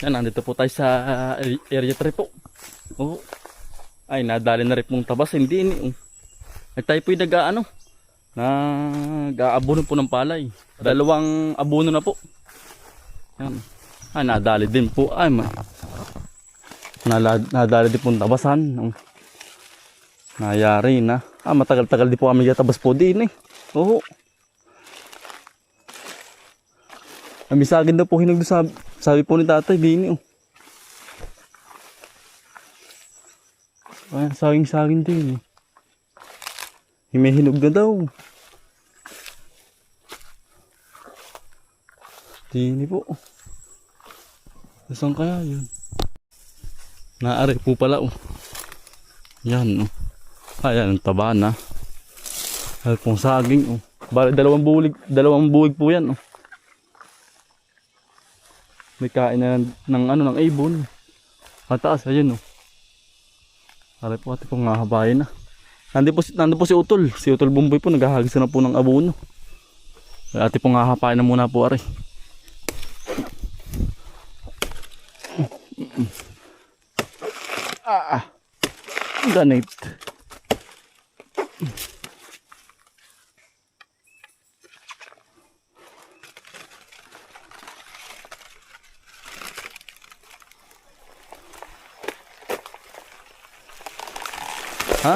Yan, nandito po tayo sa area 3 po. Oo. Ay, nadali na rin pong tabas. Hindi ini. Ay, tayo po'y nag-aabono po ng palay. Dalawang abono na po. Yan. Ay, nadali din po. Ay, nadali din po ng tabasan. Nayari na. Matagal-tagal din po kami tabas po din eh. Oo. Ay, misagin daw po hinag doon sabi po ni tatay din eh. Ay, saging-saging din eh. Himihinog na daw. Dini po. Saan kaya yun? Naari po pala oh. Yan oh. Ayan, ang taba na. Ay, pong saging oh. Bale, dalawang bulig po yan oh. May kain na ng ibon. Mataas, ayun oh. Aray po, ati pong hahabayin na. Nandun po si Utol. Si Utol Bumboy po, naghahagisa na po ng abono. Ati pong hahapain na muna po, aray. Ganit. Ha?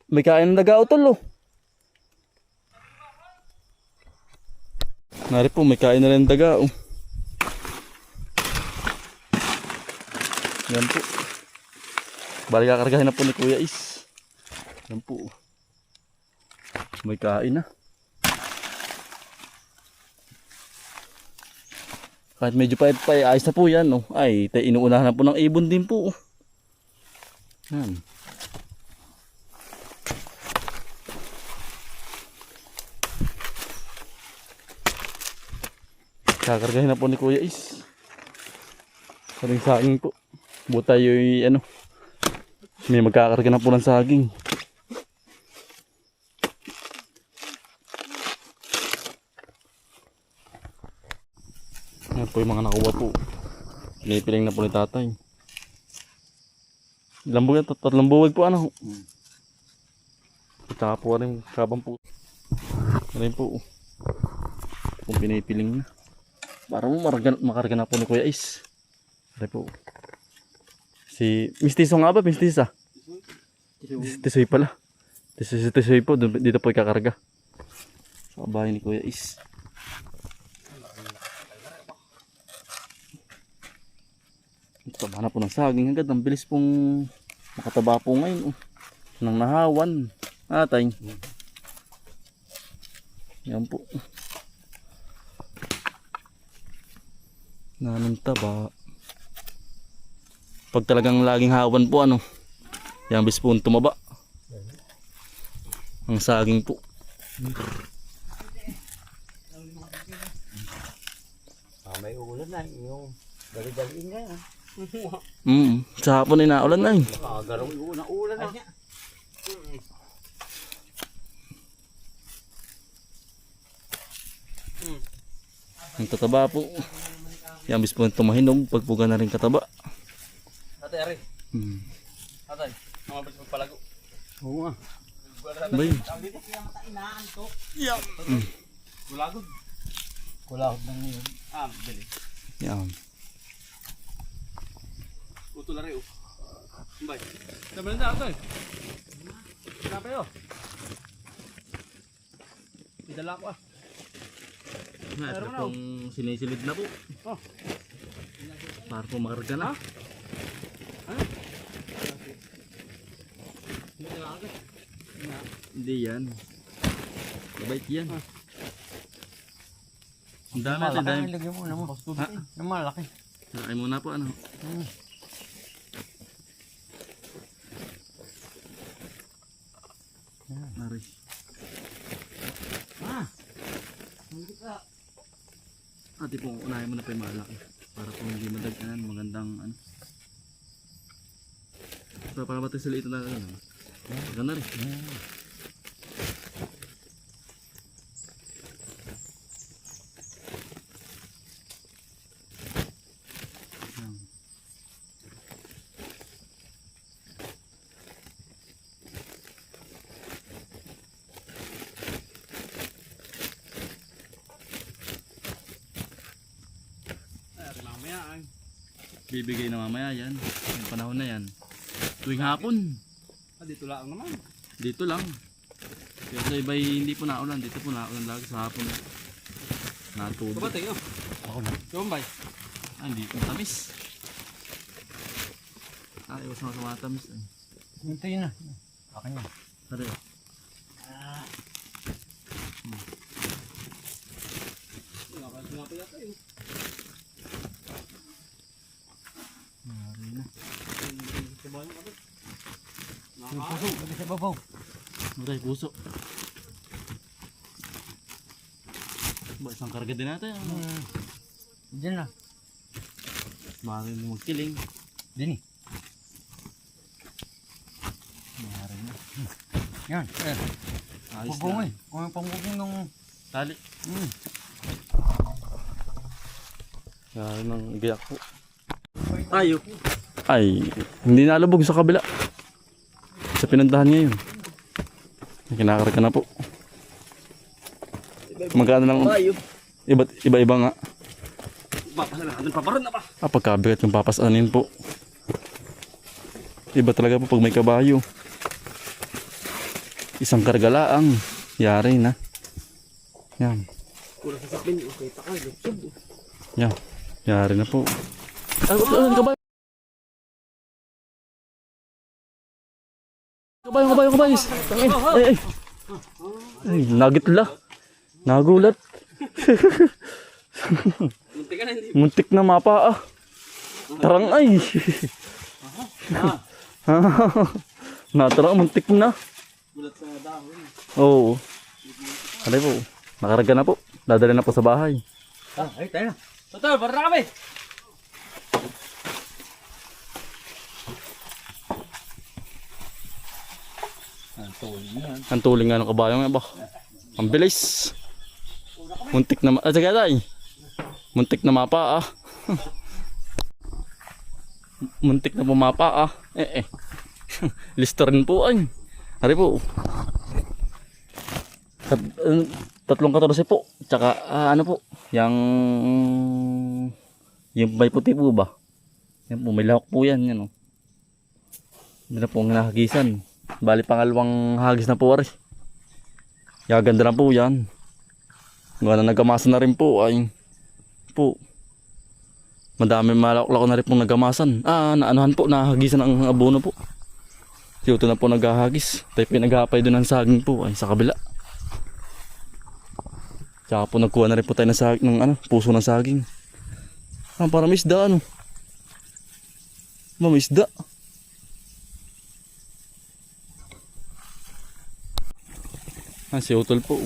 May kain ng daga Utol oh. Nari po, may kain na rin ng daga oh. Yan po. Balik kakargahin na po ni Kuya Is. Yan po. May kain na. Kahit medyo pa ayos na po yan. Oh. Ay, inuunahan na po ng ibon din po. Oh. Yan. Kakargahin na po ni Kuya Is. Saring saging po. Buta yung may magkakarga na po ng saging. Yan po yung mga nakuha po. Pinipiling na po ni tatay. Ilang buwag? Tatlong buwag po ano. Tsaka po rin kabang po. Rin po. Kung pinipiling na. Para mo makarga na po ni Kuya Is. Rin po. Si Mistiso nga ba? Mistisa? Tisoy pala. Tisoy po. Dito po ikakarga. Sa bahay ni Kuya Is. Taba na po ng saging agad. Ang bilis pong makataba po ngayon. Oh. Nang nahawan. Atay. Yan po. Nanong taba. Pag talagang laging hawan po ano. Yan bis po tumaba. Ang saging po. May ulan na yung dali-daliin nga yan. Sa hapon ay naulan na yun. Garong ulan na. Ang tataba po. Yan bis po tumahinog. Pagpuga na rin kataba. Atay, ari. Atay, mga balik magpalago. Oo nga. Bay. Yeah. Kulagod. Kulagod ng ngayon. Bili. Yan. Utol na rin. Bay. Sabi na atay. Kenapa yun? Idala ko ah. Ito pong sinisilid na po. Oh. Para po makarga na. Hindi yan. Mabait yan. Ang dami ito. Malaki. Ilagay mo naman. Malaki. Ay muna po ano. Mari. Ati po, unahin mo na pa yung malaki. Para po hindi madagdanan. Magandang ano. So, para batay sila ito na ano. Maganda rin. ay. Bibigay na mamaya yan. Yung panahon na yan. Tuwing hapon. Dito lang naman. Dito lang. Pero sa iba hindi po naulan. Dito po naulan lagi sa hapon. Natubig. Kabatay, oh. Ako na. Kumbay. Hindi po tamis. Iwas na sa mga tamis. Hintayin na. Akin yan. Pare. Nakasungapay yata yun. Mari na. Sabayan ka ba? Nakakain. Puso, sa babaw. Maray, puso. Ba, isang karga din natin. Diyan na. Mari mo magkiling. Diyan eh. Mari na. Yan. Ayos Pagong na. eh. Kung yung pangugong ng... Tali. Mari nang giyak po. Tayo. Ay, hindi nalubog sa kabila. Sa pinuntahan ngayon. Kinakarga na po. Magkano lang? Tayo. Iba-iba nga. Papasalan natin. Paparan na pa. Pagkabigat yung papasanin po. Iba talaga po pag may kabayo. Isang karga laang. Yari na. Yan. Kulang sa sapin. Okay, takay. Sub. Yan. Yari na po. Ay, kabayo. Kabayo. Tangin. Ay. Ay, nagitla. Nagulat. Muntik ka na hindi. Muntik na mapa ah. Tarang ay. Natarang muntik na. Gulat sa dahon. Oo. Alay po. Nakarga na po. Dadali na po sa bahay. Ay, tayo na. Totoo, para na kami. Ang tuling nga ng kabayo nga ba. Ang bilis. Muntik na sige tay. Muntik na mapa ah. Muntik na pumapa ah. Lister rin po ay. Hari po. Tatlong 14 po. Tsaka ano po. Yung may puti po ba? Yan po. May lahok po yan. Yan, oh. Hindi na po ang nahagisan. Bali pangalawang hagis na po ari. Ganda na po yan. Gawa na nagamasan na rin po ay po. Madami malak-lako na rin pong nagamasan. Naanuhan po, nahagisan ang abono po. Ito na po naghahagis. Tayo po naghahapay doon ng saging po ay sa kabila. Tsaka po nagkuha na rin po tayo ng puso ng saging. Para may isda ano. May isda. Si Utol po.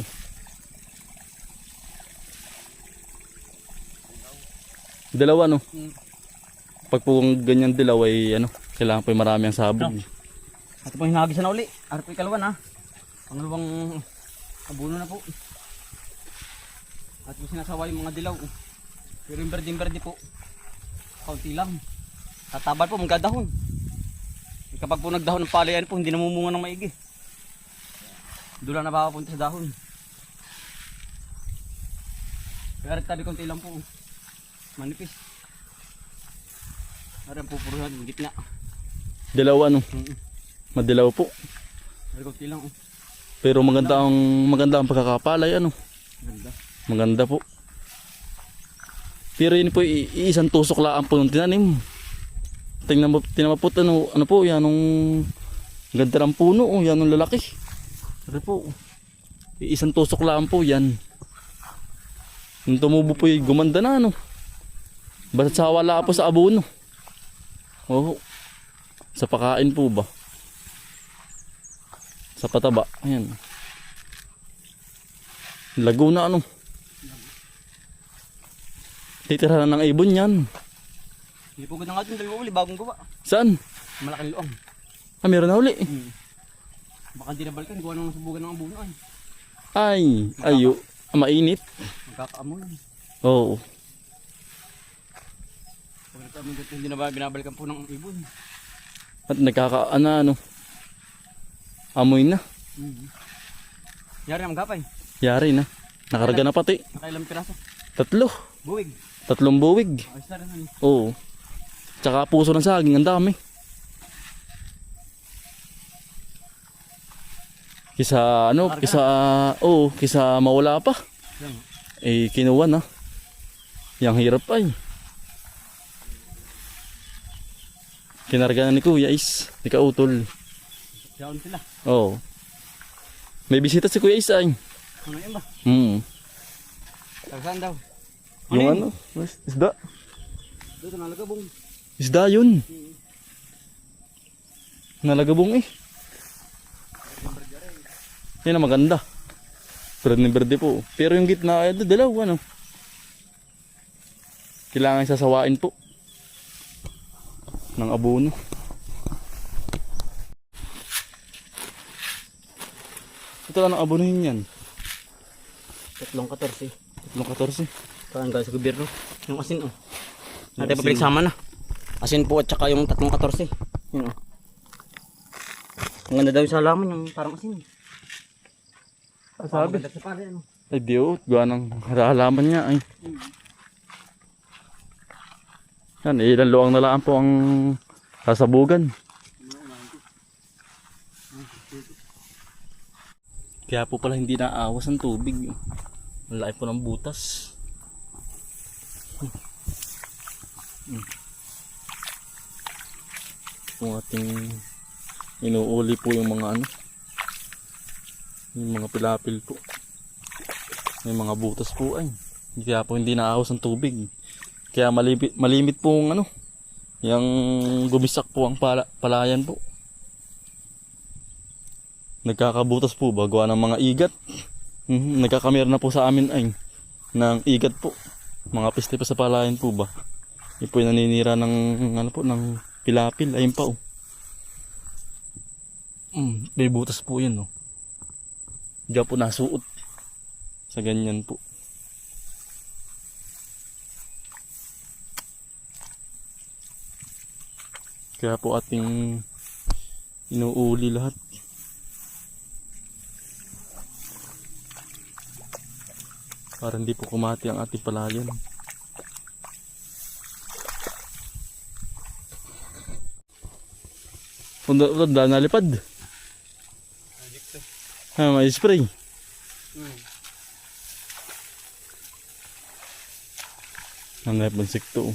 Dalawa no. Pag po ganyan dilaw ay kailangan po yung marami ang sabog. Ito po hinagis na uli. Arap po ikalawa na. Pangalawang abuno na po. At po sinasawa yung mga dilaw. Pero yung berde po. Kaunti lang. Tatabal po mga dahon. Kapag po nagdahon ng palayan po hindi namumunga ng maigi. Doon lang napapunta sa dahon. Kaya rin tabi konti lang po. Manipis. Kaya rin po puro yung gitna. Dilaw ano? Madilaw po. Kaya konti lang. Pero maganda ang pagkakapalay ano. Ganda. Maganda po. Pero yun po iisang tusok lang po ng tinanim. Tingnan mo po ano po yan nung ganda ng puno yan nung lalaki. Pero po iisang tusok lang po yan. Nung tumubo po gumanda na ano. Basta sa wala po sa abono. Oo. Sa pakain po ba? Sa pataba. Ayan. Laguna ano. Titira na ng ibon yan. Hindi po ganda nga ito. Dalawa uli. Bagong gawa. Saan? Malaking luang. Meron na uli. Baka hindi na balikan. Gawa nang subugan ng abuno ay. Ayo. Mainit. Magkakaamulan. Oo. Pagkakaamulan dito hindi na ba binabalikan po ng ibon. At ano. Amoy na. Yari ang gapay. Yari na. Nakarga na pati. Nakailang piraso. 3. Buwig. 3 buwig. Ayos na rin ano. Oo. Tsaka puso ng saging, ang dami. Kisa ano, kisa mawala pa. Yan. Eh kinuha na. Yang hirap ay. Kinarga na ni Kuya Is, ni Kautol. Siyaon sila. Oo. May bisita si Kuya Is ay. Ano yun ba? Tagsaan daw. Yung yun? ano, isda. Dito nalagabong. Isda yun. Nalagabong eh. Yan ang maganda. Berde po. Pero yung gitna ay dalaw ano. Kailangan sasawain po ng abono. Ito lang ang abonohin yan. 3-14. 14. Parang galing sa gobyerno. Yung asin oh. Natin Yung pabalik asin. sama na. Asin po at saka yung 3-14. Yun oh. Ang ganda daw yung salaman yung parang asin. Sabi. Maganda sa pala ano. Ay diyo, gawa ng halaman niya ay. Yan, ilan luang na lang po ang sasabugan. Kaya po pala hindi naawas ang tubig. Ang laki po ng butas. Kung ating inuuli po yung mga ano, yung mga pilapil po. May mga butas po ay. Kaya po hindi naawas ang tubig. Kaya malimit po ang ano, yung gumisak po ang palayan po. Nagkakabutas po ba gawa ng mga igat. Nagkakamera na po sa amin ay ng igat po. Mga piste pa sa palayan po ba. Yung po yung naninira ng ano po ng pilapil. Ayun pa oh. May butas po yun oh. Diyan po nasuot. Sa ganyan po. Kaya po ating inuuli lahat. Para hindi po kumati ang ating palayan. Punta nalipad. May spray. Ang naipon sikto.